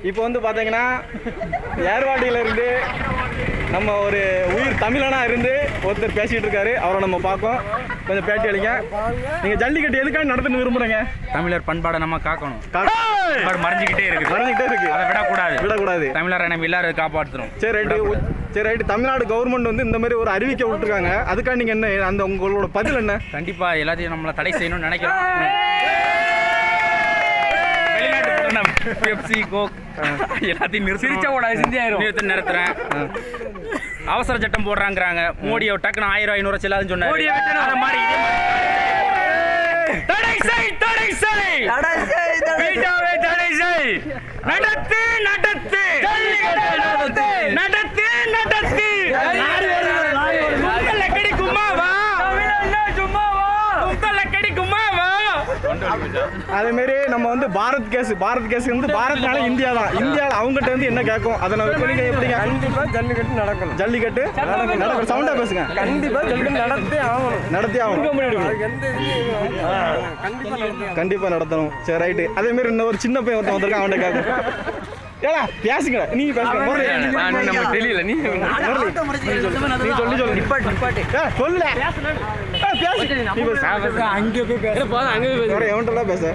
இப்போ வந்து பார்த்தீங்கன்னா ஏர்வாடியிலேருந்து நம்ம ஒரு உயிர் தமிழனா இருந்து ஒருத்தர் பேசிகிட்டு இருக்காரு. அவரை நம்ம பார்ப்போம். கொஞ்சம் பேட்டி அளிங்க. நீங்கள் ஜல்லிக்கட்டு எதுக்காக நடத்துன்னு விரும்புகிறீங்க? தமிழர் பண்பாடை நம்ம காக்கணும். மறைஞ்சிக்கிட்டே இருக்கு. அதை விடக்கூடாது. தமிழரை நம்ம எல்லாரும் காப்பாற்றுறோம். சரி ரைட்டு. தமிழ்நாடு கவர்மெண்ட் வந்து இந்த மாதிரி ஒரு அறிவிக்கை விட்டுருக்காங்க. அதுக்காக நீங்கள் என்ன அந்த உங்களோட பதில் என்ன? கண்டிப்பாக எல்லாத்தையும் நம்மளை தடை செய்யணும்னு நினைக்கிறோம். பெப்சி கோக் எல்லாத்தையும் நிறுத்தி நிறுத்துறேன். அவசர சட்டம் போடுறாங்கிறாங்க. மோடியை டக்குன்னு 1000 500 செல்லாதுன்னு சொன்னாரு. அதே மாதிரி நம்ம வந்து பாரத் கேஸ் வந்து பாரத்னால இந்தியா தான். இந்தியாவில் அவங்ககிட்ட வந்து என்ன கேட்கும் அதை நம்ம எப்படிங்க கண்டிப்பாக ஜல்லிக்கட்டு நடக்கணும். நடக்கணும். சவுண்டாக பேசுங்க. கண்டிப்பாக ஜல்லிக்கட்டு நடத்தி ஆகணும். கண்டிப்பாக நடத்தணும். சரி ரைட்டு. அதே மாதிரி இன்னும் ஒரு சின்ன பையன் ஒருத்தன் வந்திருக்கான். அவன்கிட்ட கேட்கும். ஏடா பேசுங்க. நீங்க பேசுங்க. தெரியல. நீ சொல்லு. நிப்பாட்டு. சொல்லு. பேசு. நீ பேசு. அங்கே போய் பேச எவன்ட்டெல்லாம் பேச